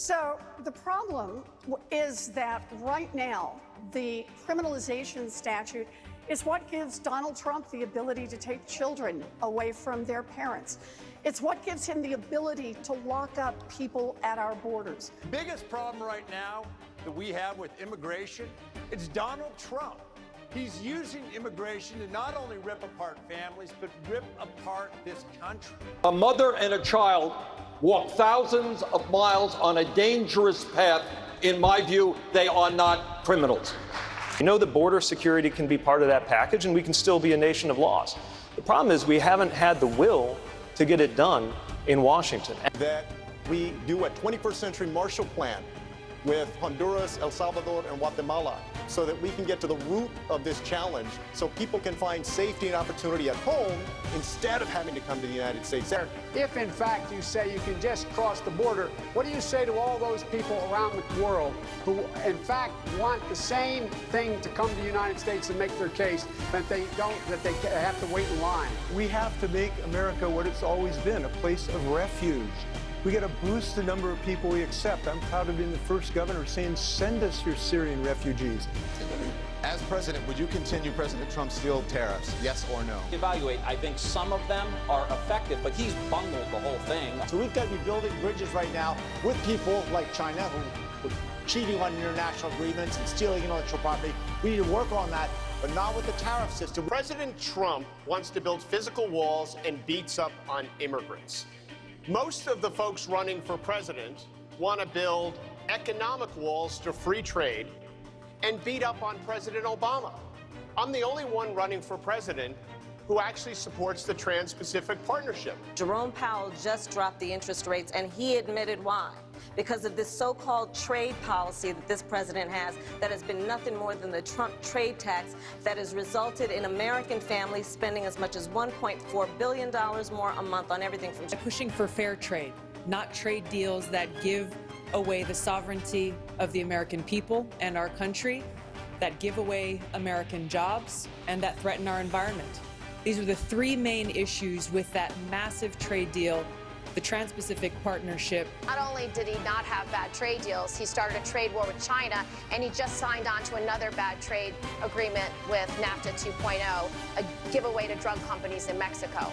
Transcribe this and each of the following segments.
So the problem is that right now, the criminalization statute is what gives Donald Trump the ability to take children away from their parents. It's what gives him the ability to lock up people at our borders. The biggest problem right now that we have with immigration, it's Donald Trump. He's using immigration to not only rip apart families, but rip apart this country. A mother and a child walk thousands of miles on a dangerous path. In my view, they are not criminals. You know, the border security can be part of that package, and we can still be a nation of laws. The problem is we haven't had the will to get it done in Washington. That we do a 21st century Marshall Plan with Honduras, El Salvador, and Guatemala so that we can get to the root of this challenge so people can find safety and opportunity at home instead of having to come to the United States. If, in fact, you say you can just cross the border, what do you say to all those people around the world who, in fact, want the same thing to come to the United States and make their case, but they don't, that they have to wait in line? We have to make America what it's always been, a place of refuge. We got to boost the number of people we accept. I'm proud of being the first governor saying, send us your Syrian refugees. As president, would you continue President Trump's steel tariffs, yes or no? Evaluate. I think some of them are effective, but he's bungled the whole thing. So we've got to be building bridges right now with people like China who are cheating on international agreements and stealing intellectual property. We need to work on that, but not with the tariff system. President Trump wants to build physical walls and beats up on immigrants. Most of the folks running for president want to build economic walls to free trade and beat up on President Obama. I'm the only one running for president who actually supports the Trans-Pacific Partnership. Jerome Powell just dropped the interest rates, and he admitted why. Because of this so-called trade policy that this president that has been nothing more than the Trump trade tax that has resulted in American families spending as much as $1.4 billion more a month on everything from... Pushing for fair trade, not trade deals that give away the sovereignty of the American people and our country, that give away American jobs, and that threaten our environment. These are the three main issues with that massive trade deal, the Trans-Pacific Partnership. Not only did he not have bad trade deals, he started a trade war with China, and he just signed on to another bad trade agreement with NAFTA 2.0, a giveaway to drug companies in Mexico.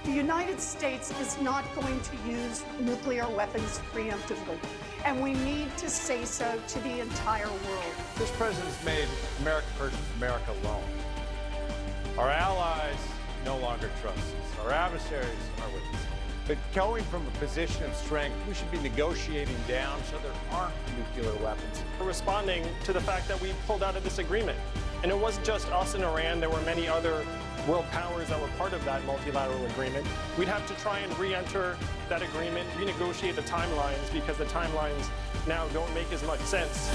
The United States is not going to use nuclear weapons preemptively, and we need to say so to the entire world. This president's made America versus America alone. Our allies no longer trust us. Our adversaries are with us. But going from a position of strength, we should be negotiating down so there aren't nuclear weapons. We're responding to the fact that we pulled out of this agreement. And it wasn't just us and Iran. There were many other world powers that were part of that multilateral agreement. We'd have to try and re-enter that agreement, renegotiate the timelines, because the timelines now don't make as much sense.